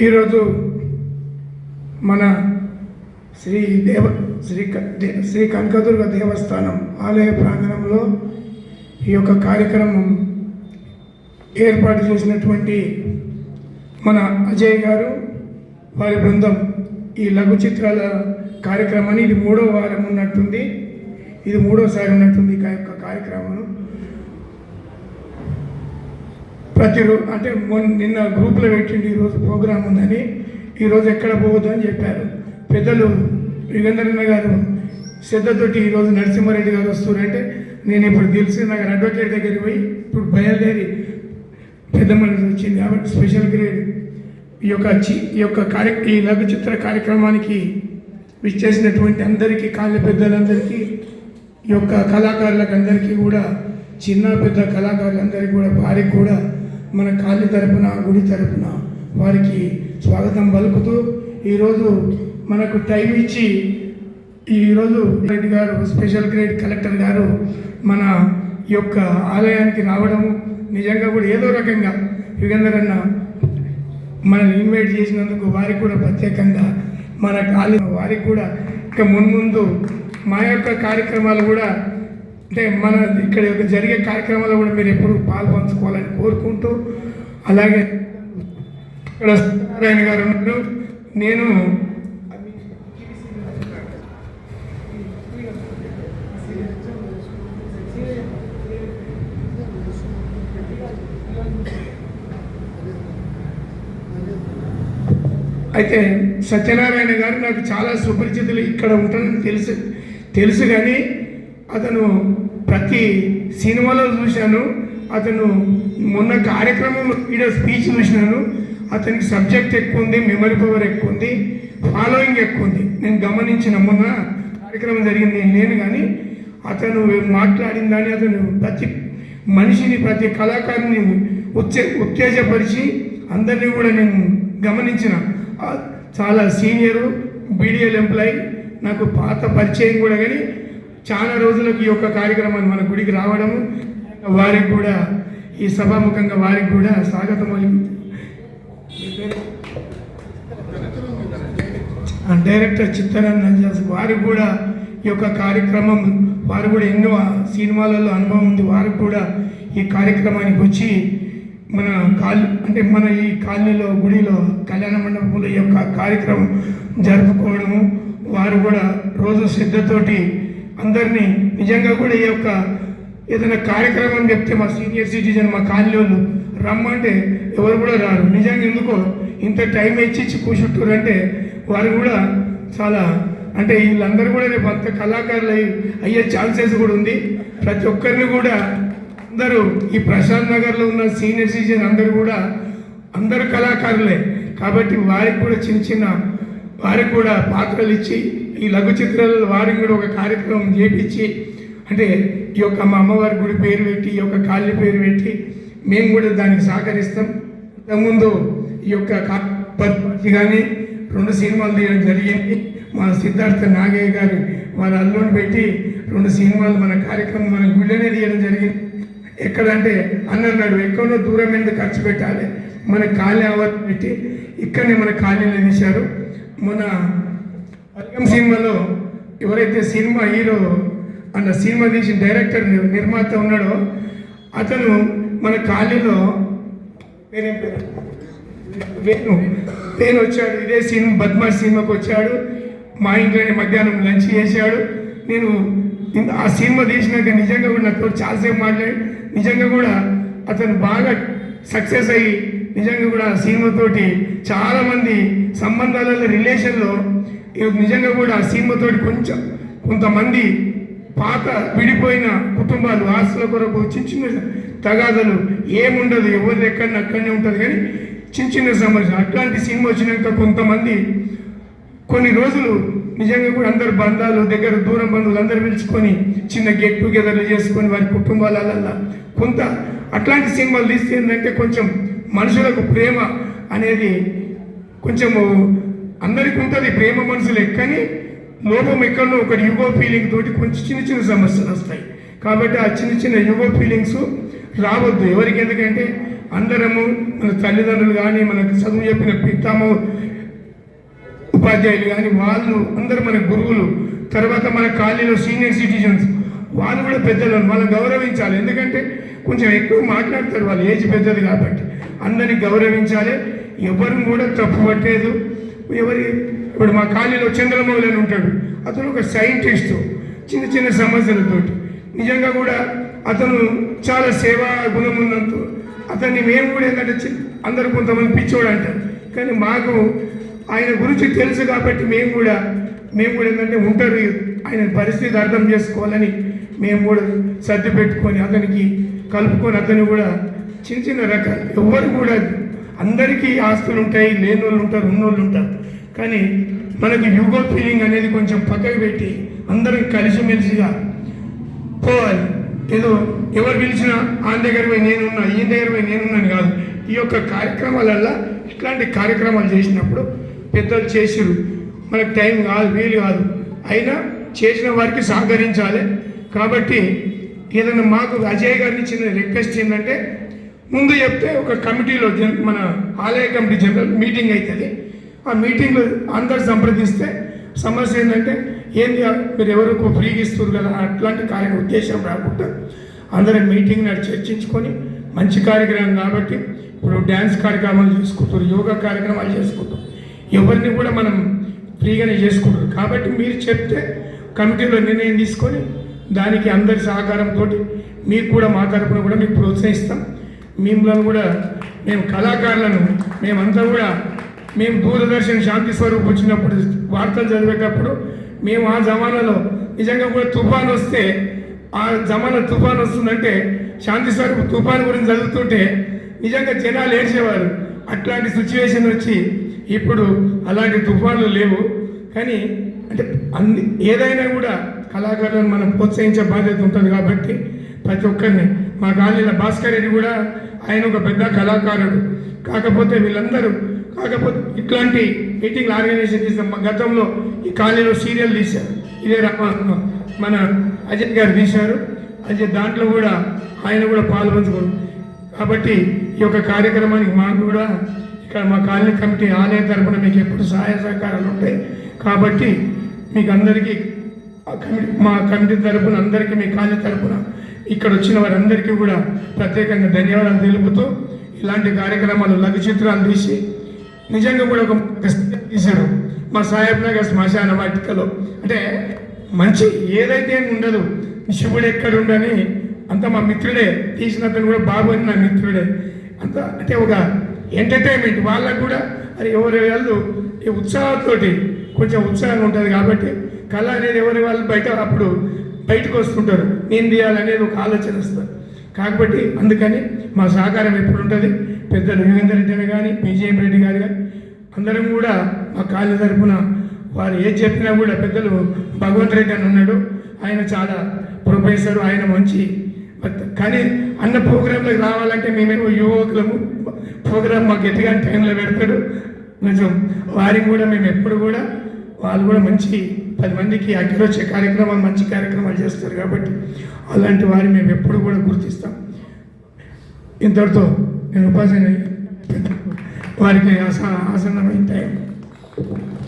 ఈరోజు మన శ్రీ కనకదుర్గ దేవస్థానం ఆలయ ప్రాంగణంలో ఈ యొక్క కార్యక్రమం ఏర్పాటు చేసినటువంటి మన అజయ్ గారు వారి బృందం ఈ లఘు చిత్రాల కార్యక్రమాన్ని ఇది 3వ వారం ఉన్నట్టుంది, ఇది 3వసారి ఉన్నట్టుంది. ఈ యొక్క కార్యక్రమం అంటే నిన్న గ్రూప్లో పెట్టిండి ఈరోజు ప్రోగ్రాం ఉందని, ఈరోజు ఎక్కడ పోవద్దు అని చెప్పారు పెద్దలు. యుగేంద్రన్న గారు శ్రద్ధతోటి ఈరోజు నరసింహారెడ్డి గారు వస్తున్నారంటే నేను ఇప్పుడు దిల్సుఖ్ నగర్ అడ్వకేట్ దగ్గరికి పోయి ఇప్పుడు బయలుదేరి పెద్ద మనిషి వచ్చింది కాబట్టి స్పెషల్ గ్రేడ్ ఈ లఘు చిత్ర కార్యక్రమానికి విచ్చేసినటువంటి అందరికీ కాళ్ళ పెద్దలందరికీ ఈ యొక్క కళాకారులకు అందరికీ కూడా చిన్న పెద్ద కళాకారులందరికీ కూడా వారికి కూడా మన కాళ్ళ తరపున గుడి తరపున వారికి స్వాగతం పలుకుతూ ఈరోజు మనకు టైం ఇచ్చి ఈరోజు రెడ్డి గారు స్పెషల్ గ్రేడ్ కలెక్టర్ గారు మన యొక్క ఆలయానికి రావడము నిజంగా కూడా ఏదో రకంగా యుగేందర్ అన్న మనల్ని ఇన్వైట్ చేసినందుకు వారికి కూడా ప్రత్యేకంగా మన వారికి కూడా ఇంకా మున్ముందు మా యొక్క కార్యక్రమాలు కూడా అంటే మన ఇక్కడ జరిగే కార్యక్రమాల్లో కూడా మీరు ఎప్పుడు పాల్పంచుకోవాలని కోరుకుంటూ, అలాగే ఇక్కడ సత్యనారాయణ గారు ఉన్నారు. నేను అయితే సత్యనారాయణ గారు నాకు చాలా సుపరిచితులు, ఇక్కడ ఉంటానని తెలుసు కానీ అతను ప్రతి సినిమాలో చూశాను. అతను మొన్న కార్యక్రమంలో వీడియో స్పీచ్ చూసినాను. అతనికి సబ్జెక్ట్ ఎక్కువ ఉంది, మెమరీ పవర్ ఎక్కువ ఉంది, ఫాలోయింగ్ ఎక్కువ ఉంది. నేను గమనించిన మొన్న కార్యక్రమం జరిగింది నేను లేను కానీ అతను మాట్లాడిన దాన్ని అతను ప్రతి మనిషిని ప్రతి కళాకారుని ఉత్తేజపరిచి అందరినీ కూడా నేను గమనించిన. చాలా సీనియరు బీడీఎల్ ఎంప్లాయీ, నాకు పాత పరిచయం కూడా, కానీ చాలా రోజులకు ఈ యొక్క కార్యక్రమాన్ని మన గుడికి రావడము వారికి కూడా ఈ సభాముఖంగా వారికి కూడా స్వాగతం. డైరెక్టర్ చిత్తరంజన్ వారికి కూడా ఈ యొక్క కార్యక్రమం వారు కూడా ఎన్నో సినిమాలలో అనుభవం ఉంది. వారికి కూడా ఈ కార్యక్రమానికి వచ్చి మన ఈ కాలనీలో గుడిలో కళ్యాణ మండపంలో ఈ యొక్క కార్యక్రమం జరుపుకోవడము, వారు కూడా రోజు శ్రద్ధతోటి అందరినీ నిజంగా కూడా ఈ యొక్క ఏదైనా కార్యక్రమం చెప్తే మా సీనియర్ సిటిజన్ మా కాలనీ వాళ్ళు రమ్మంటే ఎవరు కూడా రారు. నిజంగా ఎందుకో ఇంత టైం ఇచ్చి కూర్చుంటారు అంటే వారు కూడా చాలా అంటే వీళ్ళందరూ కూడా రేపు అంత కళాకారులు అయ్యే ఛాన్సెస్ కూడా ఉంది. ప్రతి ఒక్కరిని కూడా అందరూ ఈ ప్రశాంత్ నగర్లో ఉన్న సీనియర్ సిటిజన్ అందరూ కళాకారులే కాబట్టి వారికి కూడా చిన్న వారికి కూడా పాత్రలు ఇచ్చి ఈ లఘు చిత్రాలలో వారికి కూడా ఒక కార్యక్రమం చేపించి అంటే ఈ యొక్క మా అమ్మవారి గుడి పేరు పెట్టి ఈ యొక్క కాళ్ళ పేరు పెట్టి మేము కూడా దానికి సహకరిస్తాం. ఇంతకుముందు ఈ యొక్క కానీ 2 సినిమాలు తీయడం జరిగింది. మా సిద్ధార్థ నాగయ్య గారు వాళ్ళ అల్లుని పెట్టి 2 సినిమాలు మన కార్యక్రమం మన గుళ్ళనే తీయడం జరిగింది. ఎక్కడంటే అన్నాడు ఎక్కడో దూరం ఎందుకు ఖర్చు పెట్టాలి, మన కాళ్ళని అవర్ పెట్టి ఇక్కడనే మన కాళ్ళని తీశారు. మన అల్గం సినిమాలో ఎవరైతే సినిమా హీరో అన్న సినిమా తీసిన డైరెక్టర్ నిర్మాత ఉన్నాడో అతను మన కాలనీలో వేణు వచ్చాడు. ఇదే సినిమా బద్మాష్ సినిమాకి వచ్చాడు. మా ఇంట్లోనే మధ్యాహ్నం లంచ్ చేశాడు. నేను ఆ సినిమా తీసినాక నిజంగా కూడా నాతో చాలాసేపు మాట్లాడి నిజంగా కూడా అతను బాగా సక్సెస్ అయ్యి నిజంగా కూడా ఆ సినిమాతోటి చాలామంది సంబంధాలలో రిలేషన్లో నిజంగా కూడా ఆ సినిమాతోటి కొంతమంది పాత విడిపోయిన కుటుంబాలు ఆస్తుల కొరకు చిన్న తగాదలు ఏముండదు, ఎవరిది అక్కడనే ఉంటుంది కానీ చిన్న సమస్య. అట్లాంటి సినిమా వచ్చినాక కొంతమంది కొన్ని రోజులు నిజంగా కూడా అందరు బంధాలు దగ్గర దూరం బంధువులు అందరూ పిలుచుకొని చిన్న గెట్ టుగెదర్లు చేసుకొని వారి కుటుంబాలలో కొంత అట్లాంటి సినిమాలు తీస్తే ఏంటంటే కొంచెం మనుషులకు ప్రేమ అనేది కొంచెము అందరికీ ఉంటుంది, ప్రేమ మనుషులు ఎక్కని లోపం ఎక్కడో ఒకటి యుగో ఫీలింగ్ తోటి కొంచెం చిన్న సమస్యలు వస్తాయి. కాబట్టి ఆ చిన్న యుగో ఫీలింగ్స్ రావద్దు ఎవరికి. ఎందుకంటే అందరము మన తల్లిదండ్రులు కానీ మనకు చదువు చెప్పిన పితామో ఉపాధ్యాయులు కానీ వాళ్ళు అందరూ మన గురువులు, తర్వాత మన కాలనీలో సీనియర్ సిటిజన్స్ వాళ్ళు కూడా పెద్దలు, వాళ్ళని గౌరవించాలి. ఎందుకంటే కొంచెం ఎక్కువ మాట్లాడతారు, వాళ్ళు ఏజ్ పెద్దది కాబట్టి అందరినీ గౌరవించాలి. ఎవరిని కూడా తప్పు పట్టేది. ఇప్పుడు మా కాలనీలో చంద్రమౌళి అని ఉంటాడు, అతను ఒక సైంటిస్టు, చిన్న చిన్న సమస్యలతోటి నిజంగా కూడా అతను చాలా సేవా గుణం ఉన్నంత అతన్ని మేము కూడా ఏంటంటే అందరు కొంతమంది పిచ్చోడు అంటారు, కానీ మాకు ఆయన గురించి తెలుసు కాబట్టి మేము కూడా ఏంటంటే ఉంటారు, ఆయన పరిస్థితి అర్థం చేసుకోవాలని మేము కూడా సర్ది పెట్టుకొని అతనికి కలుపుకొని అతను కూడా చిన్న చిన్న రకాలు ఎవరు కూడా అందరికీ ఆస్తులు ఉంటాయి, లేని వాళ్ళు ఉంటారు, ఉన్నోళ్ళు ఉంటారు, కానీ మనకి యుగో ఫీలింగ్ అనేది కొంచెం పక్కకు పెట్టి అందరం కలిసిమెలిసిగా పోవాలి. ఏదో ఎవరు పిలిచినా ఆయన దగ్గర పోయి నేనున్నా, ఈయన దగ్గర పోయి నేనున్నాను కాదు. ఈ యొక్క కార్యక్రమాలల్లో ఇట్లాంటి కార్యక్రమాలు చేసినప్పుడు పెద్దలు చేసిరు, మనకు టైం కాదు, వీలు కాదు, అయినా చేసిన వారికి సహకరించాలి. కాబట్టి ఏదైనా మాకు అజయ్ గారిని చిన్న రిక్వెస్ట్ ఏంటంటే ముందు చెప్తే ఒక కమిటీలో మన ఆలయ కమిటీ జనరల్ మీటింగ్ అవుతుంది, ఆ మీటింగ్లో అందరు సంప్రదిస్తే సమస్య ఏంటంటే ఏంది మీరు ఎవరికి ఫ్రీగా ఇస్తారు కదా అట్లాంటి ఉద్దేశం రాకుండా అందరం మీటింగ్ నాడు చర్చించుకొని మంచి కార్యక్రమం కాబట్టి ఇప్పుడు డ్యాన్స్ కార్యక్రమాలు చేసుకుంటారు, యోగా కార్యక్రమాలు చేసుకుంటారు, ఎవరిని కూడా మనం ఫ్రీగానే చేసుకుంటారు. కాబట్టి మీరు చెప్తే కమిటీలో నిర్ణయం తీసుకొని దానికి అందరి సహకారంతో మీకు కూడా మా తరపున కూడా మీకు ప్రోత్సహిస్తాం. మిమ్మల్ని కూడా మేము కళాకారులను మేమంతా కూడా మేము దూరదర్శన్ శాంతి స్వరూప్ వచ్చినప్పుడు వార్తలు చదివేటప్పుడు మేము ఆ జమానాలో నిజంగా కూడా తుఫాన్ వస్తే ఆ జమానా తుఫాన్ వస్తుందంటే శాంతి స్వరూప్ తుఫాన్ గురించి చదువుతుంటే నిజంగా జనాలు ఏడ్చేవారు. అట్లాంటి సిచ్యువేషన్ వచ్చి ఇప్పుడు అలాంటి తుఫాన్లు లేవు. కానీ అంటే ఏదైనా కూడా కళాకారులను మనం ప్రోత్సహించే బాధ్యత ఉంటుంది కాబట్టి ప్రతి ఒక్కరిని మా కాలనీలో భాస్కర్ రెడ్డి కూడా ఆయన ఒక పెద్ద కళాకారుడు. కాకపోతే వీళ్ళందరూ ఇట్లాంటి మీటింగ్లు ఆర్గనైజేషన్ చేసిన గతంలో ఈ కాలనీలో సీరియల్ తీశారు, ఇదే మన అజిత్ గారు తీశారు, అజిత్ దాంట్లో కూడా ఆయన కూడా పాల్పంచుకోరు. కాబట్టి ఈ యొక్క కార్యక్రమానికి మాకు కూడా ఇక్కడ మా కాలనీ కమిటీ ఆలయ తరఫున మీకు ఎప్పుడు సహాయ సహకారాలు ఉంటాయి. కాబట్టి మీకు అందరికీ మా కమిటీ తరఫున అందరికీ మీ కాలనీ తరఫున ఇక్కడ వచ్చిన వారందరికీ కూడా ప్రత్యేకంగా ధన్యవాదాలు తెలుపుతూ ఇలాంటి కార్యక్రమాలు లఘు చిత్రాలు తీసి నిజంగా కూడా ఒక తీశారు మా సాహెబ్ నగర్ శ్మశాన వాటికలో. అంటే మంచి ఏదైతే ఉండదు శివుడు ఎక్కడుండని అంత మా మిత్రుడే తీసినతను కూడా బాబు అని నా మిత్రుడే అంత అంటే ఒక ఎంటర్టైన్మెంట్ వాళ్ళకు కూడా అది ఎవరి వాళ్ళు ఈ ఉత్సాహంతో కొంచెం ఉత్సాహంగా ఉంటుంది. కాబట్టి కళ అనేది ఎవరి వాళ్ళు బయటకు వస్తుంటారు, నేను తీయాలనేది ఒక ఆలోచన వస్తుంది. కాబట్టి అందుకని మా సహకారం ఎప్పుడు ఉంటుంది. పెద్దలు యోగేందర్ రెడ్డి కానీ విజయం రెడ్డి గారు కానీ అందరం కూడా మా కాలనీ తరఫున వారు ఏది చెప్పినా కూడా పెద్దలు భగవంత్ రెడ్డి అని ఉన్నాడు, ఆయన చాలా ప్రొఫెసర్, ఆయన మంచి. కానీ అన్న ప్రోగ్రాంలకు రావాలంటే మేమేమో యువకులము ప్రోగ్రాం మాకు ఎట్టుగా టైంలో పెడతాడు. కొంచెం వారికి కూడా మేము ఎప్పుడు కూడా వాళ్ళు కూడా మంచి 10 మందికి అగ్గిరొచ్చే కార్యక్రమాలు మంచి కార్యక్రమాలు చేస్తారు. కాబట్టి అలాంటి వారిని మేము ఎప్పుడు కూడా గుర్తిస్తాం. ఇంతటితో నేను ఉపాసన వారికి ఆసన్నమైన టైం